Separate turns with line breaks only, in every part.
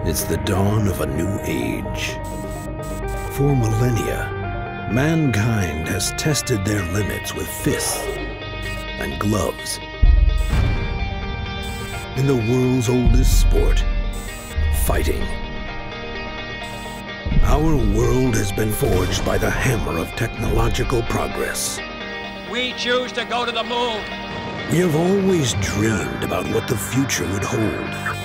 It's the dawn of a new age. For millennia, mankind has tested their limits with fists and gloves. In the world's oldest sport, fighting. Our world has been forged by the hammer of technological progress.
We choose to go to the moon.
We have always dreamed about what the future would hold.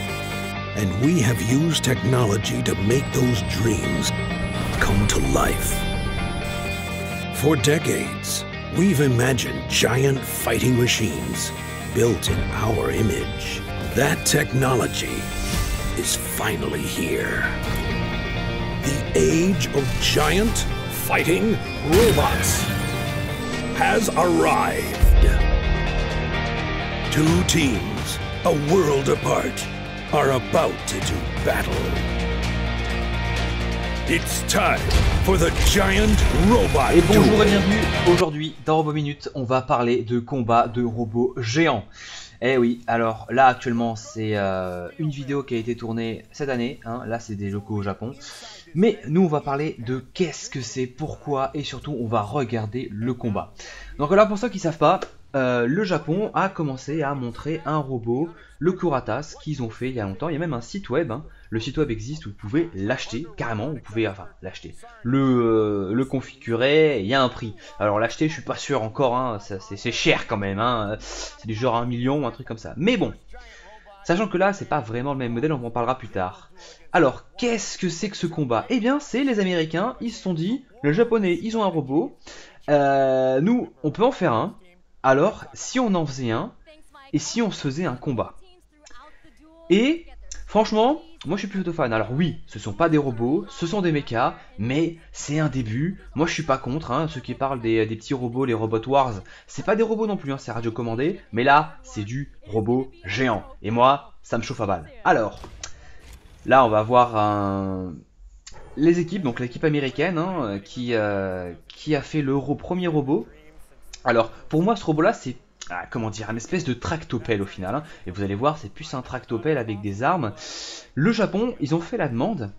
And we have used technology to make those dreams come to life. For decades, we've imagined giant fighting machines built in our image. That technology is finally here. The age of giant fighting robots has arrived. Two teams, a world apart, are about to do battle. It's time for the giant robot
Et bonjour
duel.
et bienvenue. Aujourd'hui, dans Robo Minute, on va parler de combat de robots géants. Eh oui, alors là actuellement c'est une vidéo qui a été tournée cette année, hein. Là c'est des locaux au Japon. Mais nous on va parler de qu'est-ce que c'est, pourquoi et surtout on va regarder le combat. Donc là pour ceux qui ne savent pas, le Japon a commencé à montrer un robot, le Kuratas, qu'ils ont fait il y a longtemps. Il y a même un site web, hein. Le site web existe, vous pouvez l'acheter carrément, vous pouvez enfin l'acheter, le configurer, il y a un prix. Alors l'acheter je suis pas sûr encore, hein. C'est cher quand même, hein. C'est du genre 1 million, un truc comme ça. Mais bon, sachant que là c'est pas vraiment le même modèle, on en parlera plus tard. Alors qu'est-ce que c'est que ce combat? Eh bien c'est les Américains, ils se sont dit, les Japonais ils ont un robot, nous on peut en faire un. Alors, si on en faisait un, et si on se faisait un combat? Et, franchement, moi je suis plutôt fan. Alors oui, ce sont pas des robots, ce sont des mechas, mais c'est un début. Moi je suis pas contre, hein, ceux qui parlent des petits robots, les Robot Wars, c'est pas des robots non plus, hein, c'est radiocommandé, mais là, c'est du robot géant. Et moi, ça me chauffe à balle. Alors, là on va voir les équipes, donc l'équipe américaine, hein, qui a fait le premier robot. Alors, pour moi, ce robot-là, c'est, comment dire, un espèce de tractopelle au final, hein. Et vous allez voir, c'est plus un tractopelle avec des armes. Le Japon, ils ont fait la demande.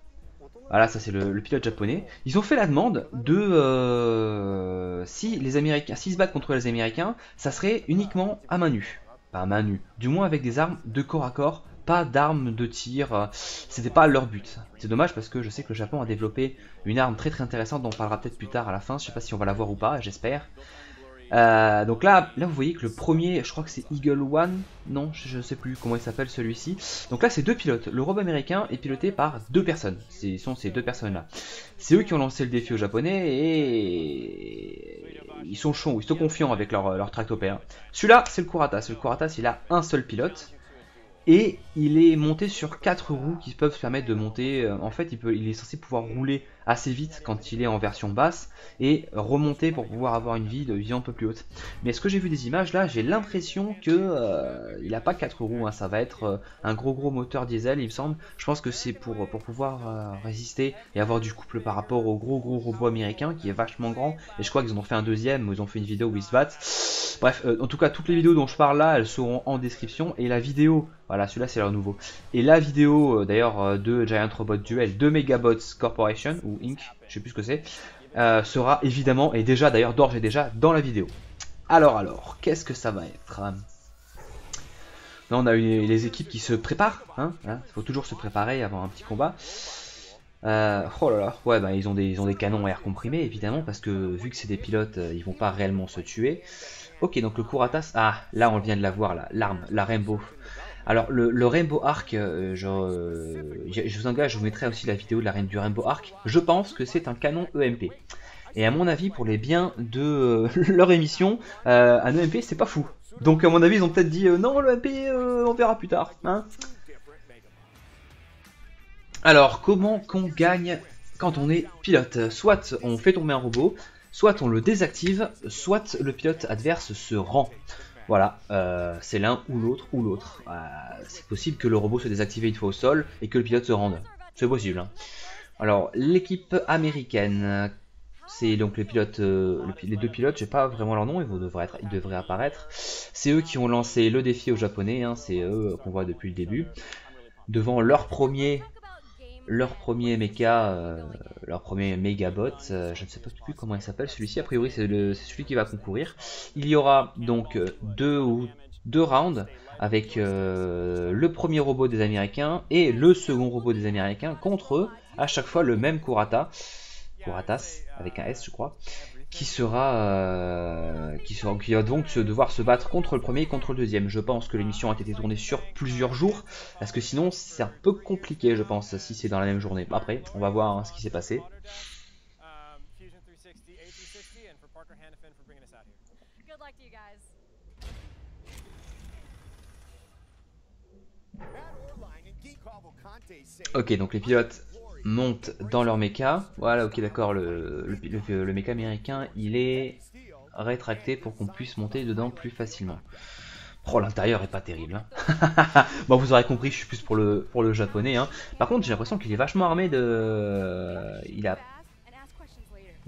Voilà, ça c'est le pilote japonais. Ils ont fait la demande de si les Américains, s'ils se battent contre les Américains, ça serait uniquement à main nue. Pas à main nue, du moins avec des armes de corps à corps, pas d'armes de tir. C'était pas leur but. C'est dommage parce que je sais que le Japon a développé une arme très intéressante dont on parlera peut-être plus tard à la fin. Je sais pas si on va la voir ou pas, j'espère. Donc là vous voyez que le premier, je crois que c'est Eagle One, non je sais plus comment il s'appelle celui-ci. Donc là c'est deux pilotes, le robot américain est piloté par deux personnes, ce sont ces deux personnes là. C'est eux qui ont lancé le défi aux Japonais et ils sont chauds, ils sont confiants avec leur tractopelle. Celui-là c'est le Kuratas, il a un seul pilote. Et il est monté sur 4 roues qui peuvent se permettre de monter. En fait, il est censé pouvoir rouler assez vite quand il est en version basse et remonter pour pouvoir avoir une vie un peu plus haute. Mais ce que j'ai vu des images là, j'ai l'impression que il n'a pas 4 roues, hein. Ça va être un gros moteur diesel, il me semble. Je pense que c'est pour pouvoir résister et avoir du couple par rapport au gros robot américain qui est vachement grand. Et je crois qu'ils en ont fait un deuxième, où ils ont fait une vidéo où ils se battent. Bref, en tout cas, toutes les vidéos dont je parle là, elles seront en description. Et la vidéo, voilà, celui-là c'est leur nouveau. Et la vidéo d'ailleurs de Giant Robot Duel de Megabots Corporation, ou Inc., je sais plus ce que c'est, sera évidemment, et déjà d'ailleurs d'ores et déjà, dans la vidéo. Alors, qu'est-ce que ça va être? Là on a les équipes qui se préparent, hein, faut toujours se préparer avant un petit combat. Oh là là, ouais bah ils ont des canons à air comprimé évidemment, parce que vu que c'est des pilotes, ils vont pas réellement se tuer. Ok, donc le Kuratas, là on vient de la voir, l'arme, la Rainbow. Alors le Rainbow Arc, je vous engage, je vous mettrai aussi la vidéo de du Rainbow Arc. Je pense que c'est un canon EMP. Et à mon avis, pour les biens de leur émission, un EMP c'est pas fou. Donc à mon avis ils ont peut-être dit non, l'EMP on verra plus tard, hein. Alors comment qu'on gagne quand on est pilote? Soit on fait tomber un robot, soit on le désactive, soit le pilote adverse se rend. Voilà, c'est l'un ou l'autre. C'est possible que le robot soit désactivé une fois au sol et que le pilote se rende. C'est possible, hein. Alors, l'équipe américaine, c'est donc les pilotes, les deux pilotes, je sais pas vraiment leur nom, ils devraient apparaître. C'est eux qui ont lancé le défi aux Japonais, hein, c'est eux qu'on voit depuis le début. Devant leur premier leur premier mecha, leur premier Megabot. Je ne sais pas plus comment il s'appelle celui-ci. A priori, c'est celui qui va concourir. Il y aura donc deux rounds avec le premier robot des Américains et le second robot des Américains contre eux. À chaque fois le même Kuratas avec un S, je crois. Qui va donc devoir se battre contre le premier et contre le deuxième. Je pense que l'émission a été tournée sur plusieurs jours, parce que sinon c'est un peu compliqué, je pense, si c'est dans la même journée. Après, on va voir hein, ce qui s'est passé. Ok, donc les pilotes montent dans leur mecha. Voilà, ok, d'accord, le mecha américain, il est rétracté pour qu'on puisse monter dedans plus facilement. Oh, l'intérieur est pas terrible. Hein. Bon, vous aurez compris, je suis plus pour le japonais. Hein. Par contre, j'ai l'impression qu'il est vachement armé de... Il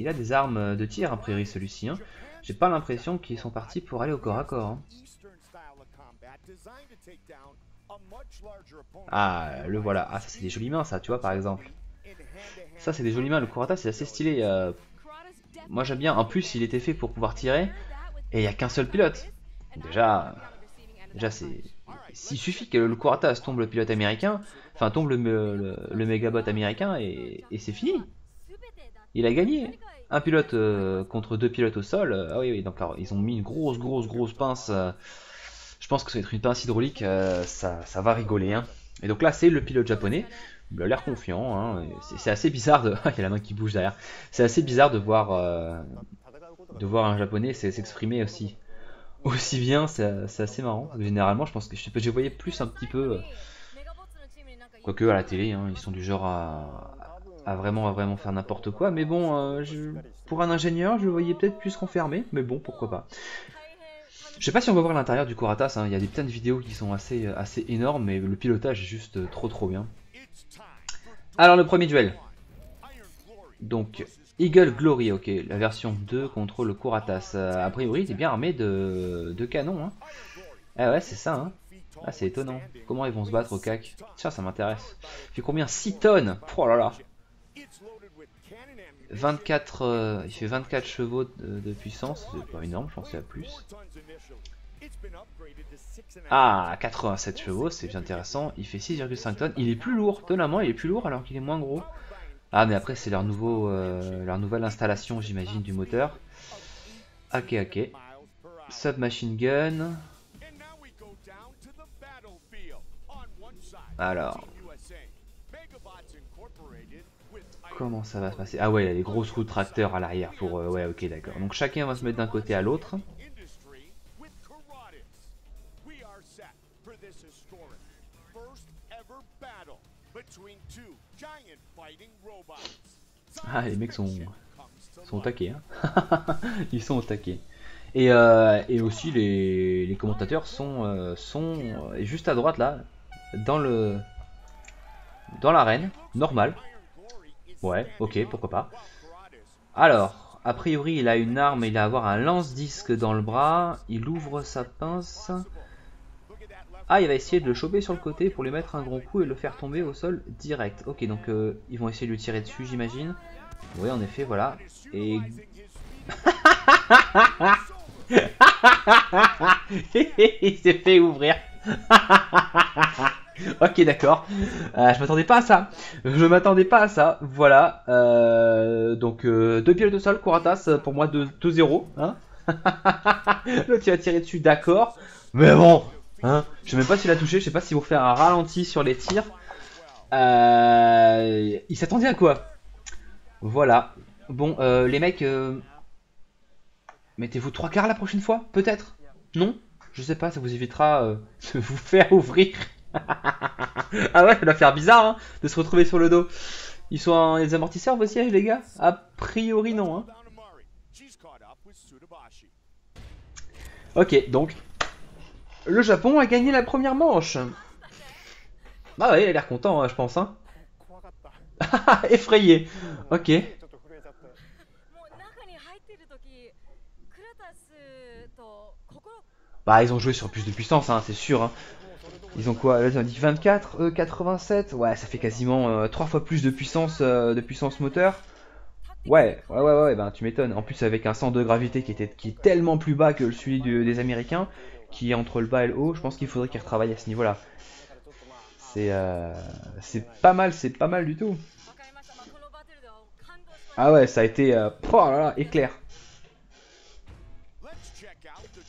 a des armes de tir, a priori, celui-ci. Hein. J'ai pas l'impression qu'ils sont partis pour aller au corps à corps. Hein. Ah, le voilà. Ah, ça, c'est des jolies mains, ça, tu vois, par exemple. Ça, c'est des jolies mains. Le Kuratas, c'est assez stylé. Moi, j'aime bien. En plus, il était fait pour pouvoir tirer. Et il n'y a qu'un seul pilote. Déjà c'est... Il suffit que le Kuratas tombe le pilote américain. Enfin, tombe le Megabot américain. Et c'est fini. Il a gagné. Un pilote contre deux pilotes au sol. Ah oui, donc alors, ils ont mis une grosse pince. Je pense que ça va être une pince hydraulique. Ça va rigoler. Hein. Et donc là, c'est le pilote japonais. Il a l'air confiant, hein. C'est assez bizarre de... il y a la main qui bouge derrière. C'est assez bizarre de voir un japonais s'exprimer aussi bien, c'est assez marrant. Généralement, je pense que je voyais plus un petit peu... quoique à la télé, hein, ils sont du genre à vraiment faire n'importe quoi. Mais bon, pour un ingénieur, je le voyais peut-être plus renfermé, mais bon, pourquoi pas. Je sais pas si on va voir l'intérieur du Kuratas, hein. Il y a des putains de vidéos qui sont assez énormes, mais le pilotage est juste trop bien. Alors le premier duel. Donc Eagle Glory, ok, la version 2 contre le Kuratas. A priori il est bien armé de canons. Hein. Ah ouais, c'est ça. Hein. Ah, c'est étonnant. Comment ils vont se battre au CAC? Tiens, ça m'intéresse. Il fait combien? 6 tonnes. Oh là là. 24, il fait 24 chevaux de puissance. C'est pas énorme, je pensais à plus. Ah, 87 chevaux, c'est bien intéressant. Il fait 6,5 tonnes. Il est plus lourd, étonnamment, il est plus lourd alors qu'il est moins gros. Ah, mais après, c'est leur nouvelle installation, j'imagine, du moteur. Ok. Submachine gun. Alors. Comment ça va se passer? Ah ouais, il y a des grosses roues de tracteur à l'arrière pour... ouais, ok, d'accord. Donc chacun va se mettre d'un côté à l'autre. Ah, les mecs sont au taquet. Hein. Ils sont au taquet. Et aussi, les commentateurs sont juste à droite, là, dans l'arène, normal. Ouais, ok, pourquoi pas. Alors, a priori, il a une arme, il va avoir un lance-disque dans le bras. Il ouvre sa pince. Ah, il va essayer de le choper sur le côté pour lui mettre un gros coup et le faire tomber au sol direct. Ok, donc ils vont essayer de lui tirer dessus, j'imagine. Oui, en effet, voilà. Et... il s'est fait ouvrir. Ok, d'accord. Je m'attendais pas à ça. Voilà. Donc, deux pilotes au sol, Kuratas, pour moi, 2-0. Hein. L'autre, il a tiré dessus, d'accord. Mais bon, hein, je sais même pas s'il a touché. Je sais pas s'ils vont faire un ralenti sur les tirs. Il s'attendait à quoi? Voilà. Bon, les mecs, mettez-vous 3 quarts la prochaine fois, peut-être? Non? Je sais pas, ça vous évitera de vous faire ouvrir. Ah ouais, ça doit faire bizarre hein, de se retrouver sur le dos. Ils sont en les amortisseurs vos sièges, les gars? A priori non. Hein. Ok, donc le Japon a gagné la première manche. Bah ouais, il a l'air content, hein, je pense. Hein. Effrayé. Ok. Bah ils ont joué sur plus de puissance, hein, c'est sûr. Hein. Ils ont quoi? Là, ils ont dit 24, 87. Ouais, ça fait quasiment 3 fois plus de puissance moteur. Ouais, ben tu m'étonnes. En plus, avec un centre de gravité qui est tellement plus bas que celui des Américains, qui est entre le bas et le haut, je pense qu'il faudrait qu'ils retravaillent à ce niveau-là. C'est pas mal du tout. Ah ouais, ça a été oh là là, éclair.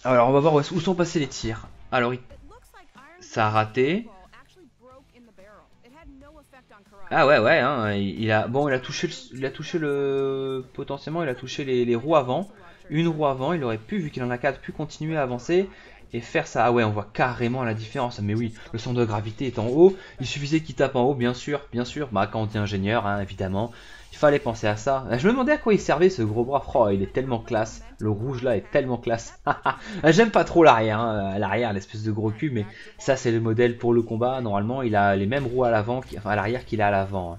Alors on va voir où sont passés les tirs. Alors ça a raté. Ah ouais hein, il a touché potentiellement il a touché les roues avant. Une roue avant, il aurait pu, vu qu'il en a 4, pu continuer à avancer et faire ça. Ah ouais, on voit carrément la différence. Mais oui, le centre de gravité est en haut. Il suffisait qu'il tape en haut, bien sûr. Bah quand on dit ingénieur, hein, évidemment, il fallait penser à ça. Je me demandais à quoi il servait ce gros bras. Oh, il est tellement classe. Le rouge là est tellement classe. J'aime pas trop l'arrière, hein. L'arrière, l'espèce de gros cul, mais ça c'est le modèle pour le combat. Normalement, il a les mêmes roues à l'avant, enfin à l'arrière qu'il a à l'avant. Hein.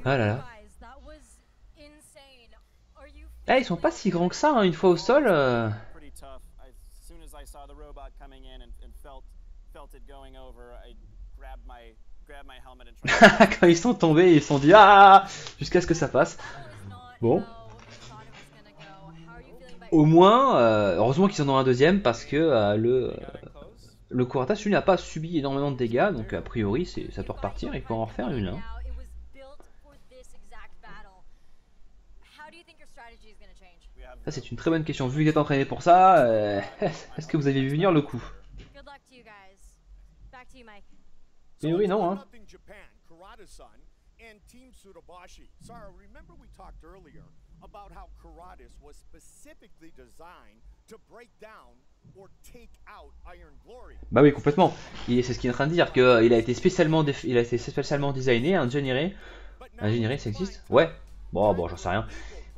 Ah là là. Eh, ils sont pas si grands que ça, hein, une fois au sol. Quand ils sont tombés, ils se sont dit ah jusqu'à ce que ça passe. Bon. Au moins, heureusement qu'ils en ont un deuxième parce que le Kurata, celui n'a pas subi énormément de dégâts, donc a priori ça peut repartir, il peut en refaire une. Hein. Ça c'est une très bonne question. Vu que vous êtes entraîné pour ça, est-ce que vous avez vu venir le coup? Mais oui, non, hein. Bah oui, complètement. C'est ce qu'il est en train de dire, qu'il a été spécialement designé, ingénieré, ça existe? Ouais. Bon, j'en sais rien.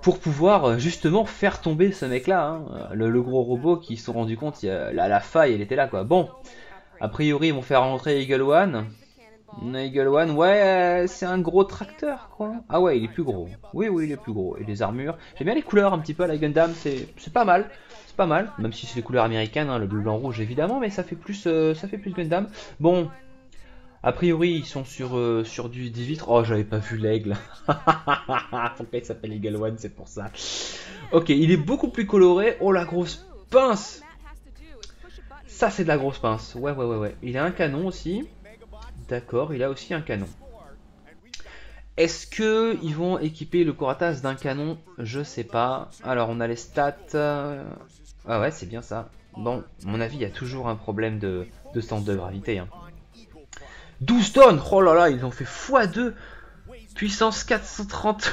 Pour pouvoir justement faire tomber ce mec-là, hein, le gros robot qui se sont rendu compte, la faille, elle était là, quoi. Bon, a priori, ils vont faire rentrer Eagle One. Eagle One, ouais, c'est un gros tracteur, quoi. Ah ouais, il est plus gros. Oui, il est plus gros. Et les armures, j'aime bien les couleurs un petit peu à la Gundam, c'est pas mal. C'est pas mal, même si c'est les couleurs américaines, hein, le bleu, blanc, rouge, évidemment, mais ça fait plus Gundam. Bon, a priori, ils sont sur du vitre. Oh, j'avais pas vu l'aigle. Pourquoi il s'appelle Eagle One, c'est pour ça. Ok, il est beaucoup plus coloré. Oh, la grosse pince. Ça, c'est de la grosse pince. Ouais. Il a un canon aussi. D'accord, il a aussi un canon. Est-ce que ils vont équiper le Kuratas d'un canon? Je sais pas. Alors, on a les stats. Ah ouais, c'est bien ça. Bon, à mon avis, il y a toujours un problème de centre de gravité. Hein. 12 tonnes. Oh là là, ils ont fait x2. Puissance 430.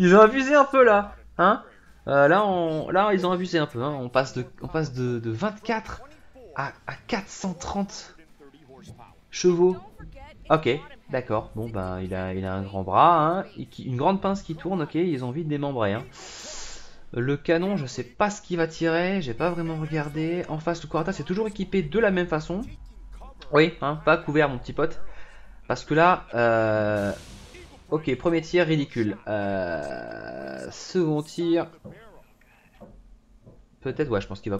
Ils ont abusé un peu là. Hein là, ils ont abusé un peu. Hein. On passe de 24 à 430 chevaux. Ok, d'accord. Bon, ben, il a un grand bras. Hein. Une grande pince qui tourne. Ok, ils ont envie de démembrer. Hein. Le canon, je sais pas ce qu'il va tirer. J'ai pas vraiment regardé. En face, le Kurata, c'est toujours équipé de la même façon. Oui, hein, pas couvert mon petit pote. Parce que là, ok, premier tir, ridicule. Second tir. Peut-être, ouais, je pense qu'il va...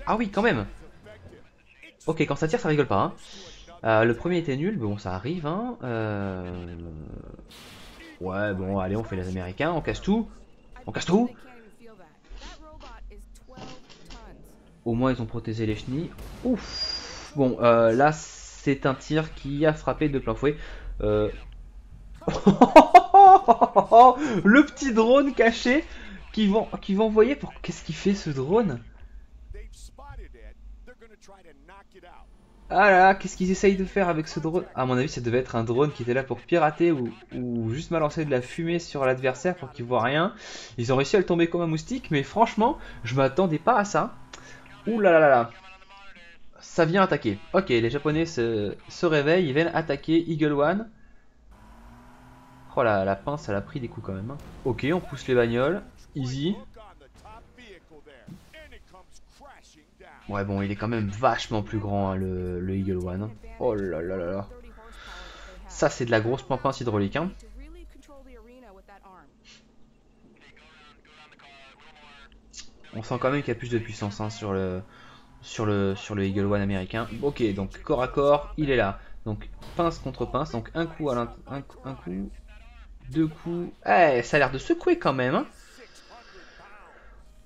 Ah oui, quand même. Ok, quand ça tire, ça rigole pas. Hein. Le premier était nul, bon, ça arrive. Hein. Ouais, bon, allez, on fait les Américains, on casse tout. On casse tout. Au moins, ils ont protégé les chenilles. Ouf. Bon, là, c'est un tir qui a frappé de plein fouet. Le petit drone caché qu'ils vont envoyer. Qu'est-ce qu'il fait ce drone? Ah là là, qu'est-ce qu'ils essayent de faire avec ce drone? À mon avis, ça devait être un drone qui était là pour pirater ou juste balancer de la fumée sur l'adversaire pour qu'il voit rien. Ils ont réussi à le tomber comme un moustique, mais franchement, je m'attendais pas à ça. Ouh là là là là. Ça vient attaquer. Ok, les Japonais se réveillent, ils viennent attaquer Eagle One. Oh la pince, elle a pris des coups quand même. Hein. Ok, on pousse les bagnoles. Easy. Ouais, bon, il est quand même vachement plus grand, hein, le Eagle One. Hein. Oh là là là là. Ça, c'est de la grosse pince hydraulique. Hein. On sent quand même qu'il y a plus de puissance hein, sur sur le Eagle One américain. Ok, donc corps à corps, il est là. Donc pince contre pince, donc un coup, un coup, deux coups. Eh, ça a l'air de secouer quand même. Hein.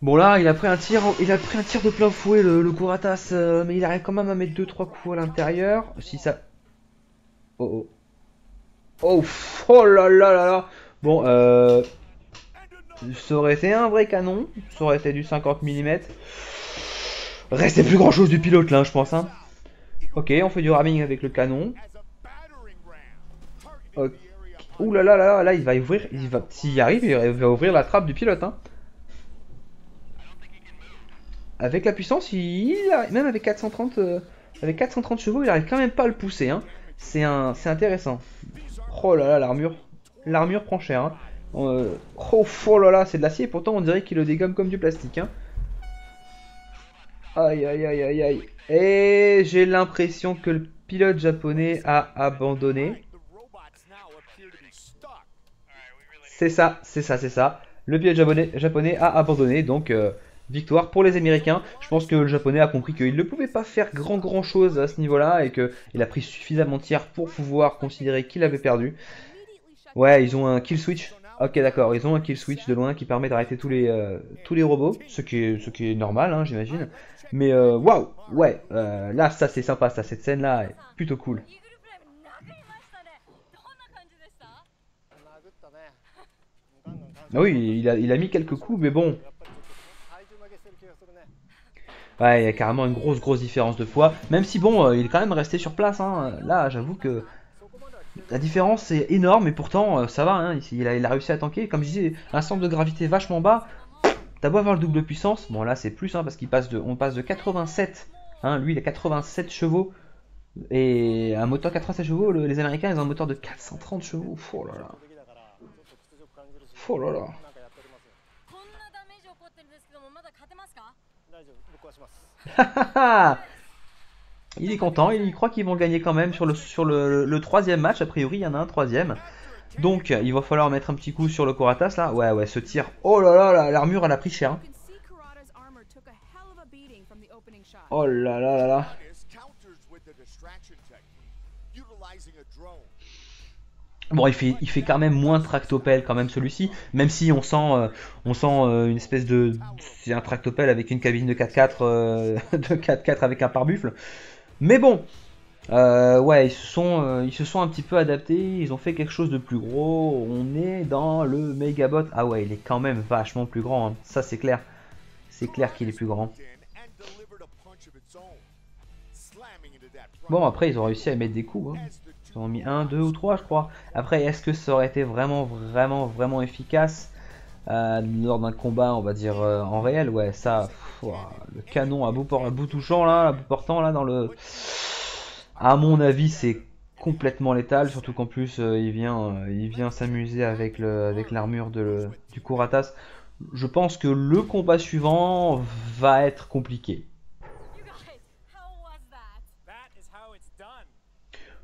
Bon là, il a pris un tir de plein fouet le Kuratas, mais il arrive quand même à mettre 2-3 coups à l'intérieur. Si ça... Oh oh. Oh, oh là là là là. Bon, ça aurait été un vrai canon, ça aurait été du 50 mm. Restait plus grand chose du pilote là, je pense. Hein. Ok, on fait du ramming avec le canon. Okay. Ouh là là là là, il va ouvrir, s'il y arrive, il va ouvrir la trappe du pilote. Hein. Avec la puissance, même avec 430 chevaux, il arrive quand même pas à le pousser. Hein. C'est intéressant. Oh là là, l'armure prend cher. Hein. Oh là là, c'est de l'acier, pourtant on dirait qu'il le dégomme comme du plastique. Hein. Aïe aïe aïe aïe aïe. Et j'ai l'impression que le pilote japonais a abandonné. C'est ça. Le pilote japonais a abandonné, donc victoire pour les Américains. Je pense que le japonais a compris qu'il ne pouvait pas faire grand chose à ce niveau-là et qu'il a pris suffisamment de tirs pour pouvoir considérer qu'il avait perdu. Ouais, ils ont un kill switch. Ok, d'accord, ils ont un kill switch de loin qui permet d'arrêter tous les robots, ce qui est normal, hein, j'imagine. Mais waouh, ouais, là, ça c'est sympa, ça, cette scène-là est plutôt cool. Ah oui, il a mis quelques coups, mais bon. Ouais, il y a carrément une grosse différence de poids. Même si bon, il est quand même resté sur place. Hein. Là, j'avoue que la différence est énorme, et pourtant ça va. Hein. Il a réussi à tanker. Comme je disais, un centre de gravité vachement bas. T'as beau avoir le double puissance. Bon, là c'est plus, hein, parce qu'on passe de 87. Hein, lui, il a 87 chevaux. Et un moteur 87 chevaux. Les Américains, ils ont un moteur de 430 chevaux. Oh là là. Oh là là. Il est content, il croit qu'ils vont gagner quand même sur le troisième match. A priori, il y en a un troisième. Donc, il va falloir mettre un petit coup sur le Kuratas là. Ouais, ce tir. Oh là là, l'armure, elle a pris cher. Hein. Oh là là là là. Bon, il fait quand même moins tractopelle quand même celui-ci, même si on sent une espèce de... C'est un tractopelle avec une cabine de 4x4 de 4x4 avec un pare-buffle. Mais bon, ouais, ils se sont un petit peu adaptés, ils ont fait quelque chose de plus gros. On est dans le Megabot. Ah ouais, il est quand même vachement plus grand, hein. Ça c'est clair. C'est clair qu'il est plus grand. Bon, après ils ont réussi à mettre des coups, hein. Ils ont mis 1, 2 ou 3 je crois. Après, est-ce que ça aurait été vraiment efficace lors d'un combat, on va dire, en réel? Ouais, ça, le canon à bout touchant là, à bout portant là, à mon avis, c'est complètement létal. Surtout qu'en plus, il vient s'amuser avec l'armure du Kuratas. Je pense que le combat suivant va être compliqué.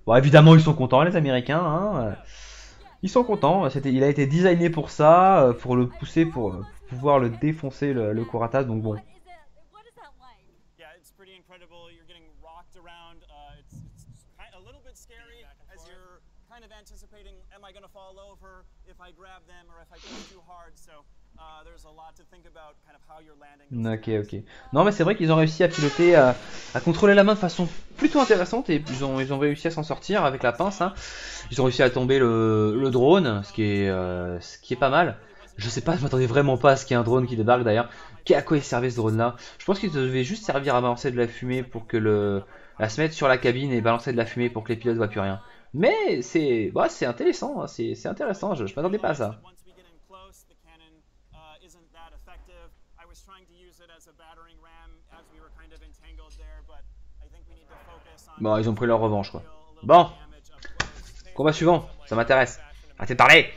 Bon, évidemment, ils sont contents, les Américains. Hein. Ils sont contents. Il a été designé pour ça, pour le pousser, pour pouvoir le défoncer, le Kuratas. Donc bon. Ok. Non, mais c'est vrai qu'ils ont réussi à piloter, à contrôler la main de façon plutôt intéressante, et ils ont réussi à s'en sortir avec la pince. Hein. Ils ont réussi à tomber le drone, ce qui est pas mal. Je sais pas, je m'attendais vraiment pas à ce qu'il y ait un drone qui débarque d'ailleurs. À quoi il servait ce drone là? Je pense qu'il devait juste servir à balancer de la fumée pour que à se mettre sur la cabine et balancer de la fumée pour que les pilotes voient plus rien. Mais c'est intéressant, hein. C'est intéressant, je m'attendais pas à ça. Bon, ils ont pris leur revanche quoi. Bon, combat suivant, ça m'intéresse. Arrêtez de parler.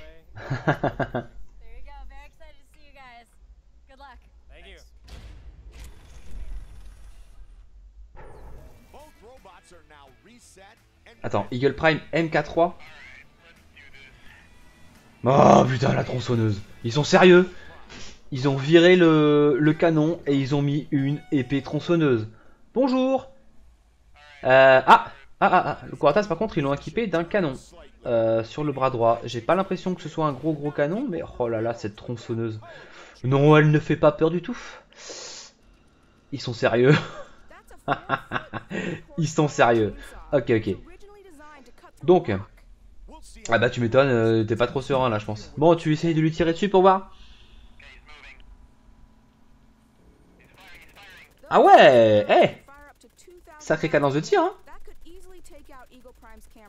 Attends, Eagle Prime MK3. Oh putain, la tronçonneuse. Ils sont sérieux? Ils ont viré le canon et ils ont mis une épée tronçonneuse. Bonjour. Le Kuratas par contre ils l'ont équipé d'un canon sur le bras droit. J'ai pas l'impression que ce soit un gros canon, mais oh là là, cette tronçonneuse. Non, elle ne fait pas peur du tout. Ils sont sérieux. Ils sont sérieux. Ok. Donc, ah bah tu m'étonnes, t'es pas trop serein là je pense. Bon, tu essayes de lui tirer dessus pour voir. Ah ouais, sacrée cadence de tir hein.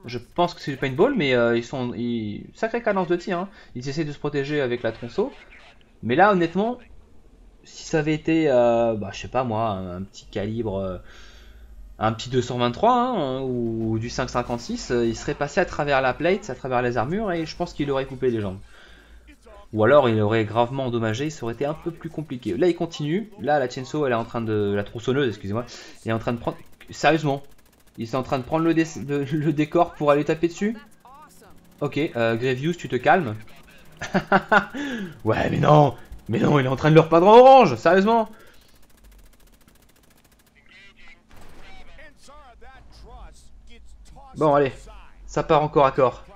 Je pense que c'est du paintball, mais sacrée cadence de tir hein. Ils essaient de se protéger avec la tronçon. Mais là honnêtement, si ça avait été, je sais pas moi, un petit calibre, un petit 223 hein, ou du 5,56, il serait passé à travers la plate, à travers les armures, et je pense qu'il aurait coupé les jambes. Ou alors il aurait gravement endommagé, ça aurait été un peu plus compliqué. Là il continue, là la chainsaw elle est en train de, la tronçonneuse excusez-moi, elle est en train de prendre, sérieusement, il est en train de prendre le décor pour aller taper dessus. Ok, Grievous tu te calmes. Ouais mais non, il est en train de le repeindre en orange, sérieusement. Bon allez, ça part encore à corps.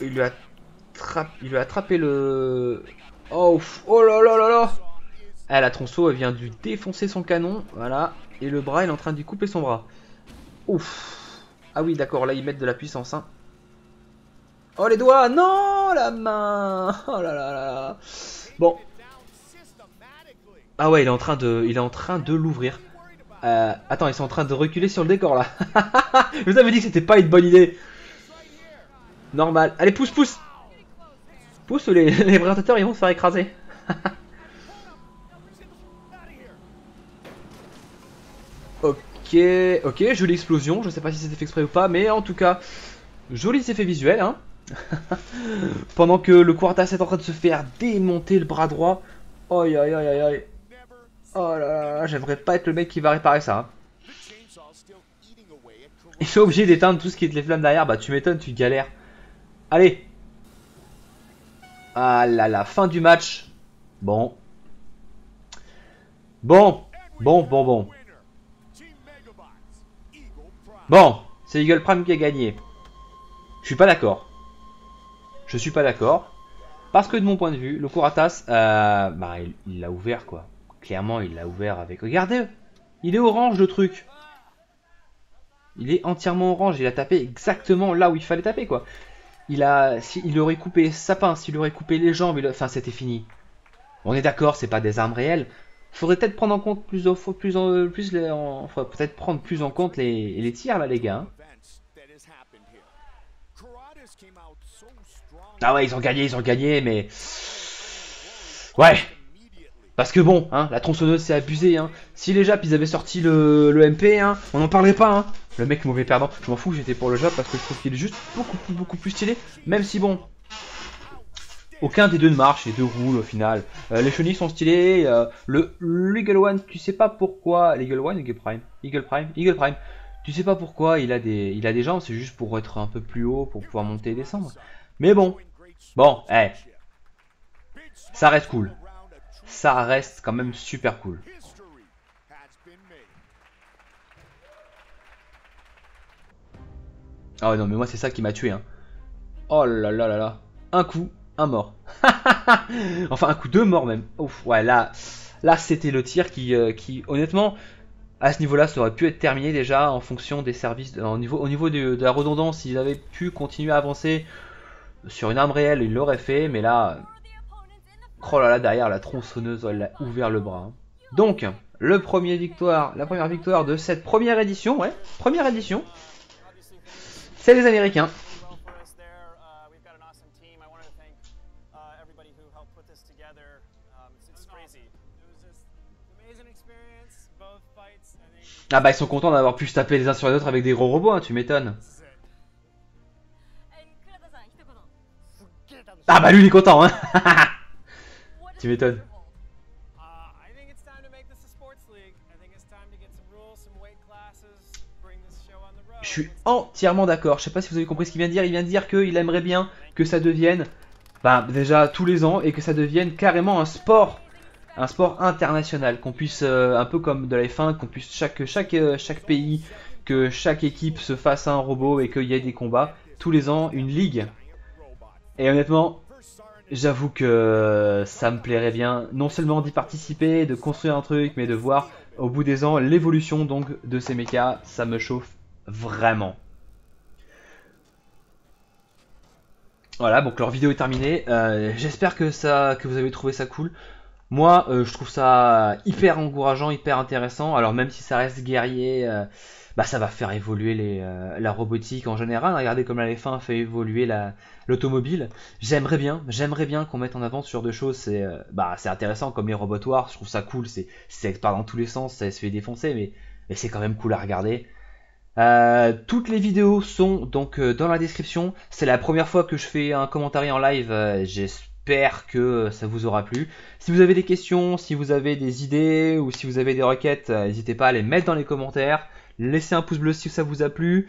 Il lui a attrapé le... Oh là là là là. Ah, la tronçon elle vient de lui défoncer son canon, voilà. Et le bras il est en train de lui couper son bras. Ouf. Ah oui d'accord, là ils mettent de la puissance hein. Oh les doigts, non la main. Oh là là là. Bon. Ah ouais il est en train de l'ouvrir. Attends, ils sont en train de reculer sur le décor là. Je vous avais dit que c'était pas une bonne idée. Normal. Allez, pousse. Pousse, les prédateurs ils vont se faire écraser. Ok, jolie explosion. Je sais pas si c'était fait exprès ou pas, mais en tout cas, joli effet visuel. Hein. Pendant que le Kuratas est en train de se faire démonter le bras droit. Aïe. Oh là là, j'aimerais pas être le mec qui va réparer ça. Hein. Ils sont obligés d'éteindre tout ce qui est les flammes derrière. Bah tu m'étonnes, tu galères. Allez. Ah là là, fin du match. Bon, c'est Eagle Prime qui a gagné. Je suis pas d'accord. Parce que de mon point de vue, le Kuratas, il l'a ouvert quoi. Clairement, il l'a ouvert avec... Regardez, il est orange le truc. Il est entièrement orange. Il a tapé exactement là où il fallait taper quoi. Il aurait coupé sa pince, il aurait coupé les jambes, enfin c'était fini. On est d'accord, c'est pas des armes réelles. Faudrait peut-être prendre en compte peut-être prendre plus en compte les tirs là les gars. Hein. Ah ouais, ils ont gagné, mais ouais. Parce que bon, hein, la tronçonneuse c'est abusé. Hein. Si les Japs ils avaient sorti le MP, hein, on n'en parlait pas. Hein. Le mec mauvais perdant, je m'en fous, j'étais pour le Jap parce que je trouve qu'il est juste beaucoup plus stylé. Même si bon, aucun des deux ne marche, les deux roulent au final. Les chenilles sont stylées. Le Eagle One, tu sais pas pourquoi. L'Eagle One, Eagle Prime. Tu sais pas pourquoi il a des jambes, c'est juste pour être un peu plus haut, pour pouvoir monter et descendre. Mais bon, ça reste cool. Ça reste quand même super cool. Oh non mais moi c'est ça qui m'a tué hein. Oh là là là là. Un coup, un mort. Enfin un coup, deux morts même. Ouf, ouais là c'était le tir qui honnêtement à ce niveau là ça aurait pu être terminé déjà en fonction des services, au niveau de la redondance. S'ils avaient pu continuer à avancer sur une arme réelle ils l'auraient fait, mais là oh là là, derrière la tronçonneuse elle a ouvert le bras. Hein. Donc la première victoire de cette première édition, c'est les Américains. Ah bah ils sont contents d'avoir pu se taper les uns sur les autres avec des gros robots, hein, tu m'étonnes. Ah bah lui il est content hein. Tu m'étonnes. Je suis entièrement d'accord. Je sais pas si vous avez compris ce qu'il vient de dire. Il vient de dire qu'il aimerait bien que ça devienne déjà tous les ans et que ça devienne carrément un sport. un sport international, qu'on puisse, un peu comme de la F1, qu'on puisse chaque pays, que chaque équipe se fasse un robot et qu'il y ait des combats. Tous les ans, une ligue. Et honnêtement, j'avoue que ça me plairait bien, non seulement d'y participer, de construire un truc, mais de voir au bout des ans l'évolution donc de ces mechas. Ça me chauffe vraiment. Voilà, donc leur vidéo est terminée. J'espère que vous avez trouvé ça cool. Moi, je trouve ça hyper encourageant, hyper intéressant. Alors même si ça reste guerrier, bah ça va faire évoluer la robotique en général. Regardez comme la F1 fait évoluer l'automobile. J'aimerais bien qu'on mette en avant ce genre de choses. C'est intéressant comme les robotoirs. Je trouve ça cool. Ça part dans tous les sens, ça se fait défoncer, mais c'est quand même cool à regarder. Toutes les vidéos sont donc dans la description. C'est la première fois que je fais un commentaire en live. J'espère que ça vous aura plu. Si vous avez des questions, si vous avez des idées ou si vous avez des requêtes, n'hésitez pas à les mettre dans les commentaires. Laissez un pouce bleu si ça vous a plu.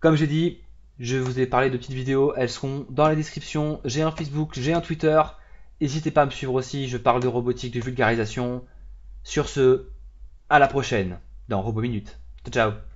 Comme j'ai dit, je vous ai parlé de petites vidéos. Elles seront dans la description. J'ai un Facebook, j'ai un Twitter. N'hésitez pas à me suivre aussi. Je parle de robotique, de vulgarisation. Sur ce, à la prochaine dans Robo Minute. Ciao, ciao.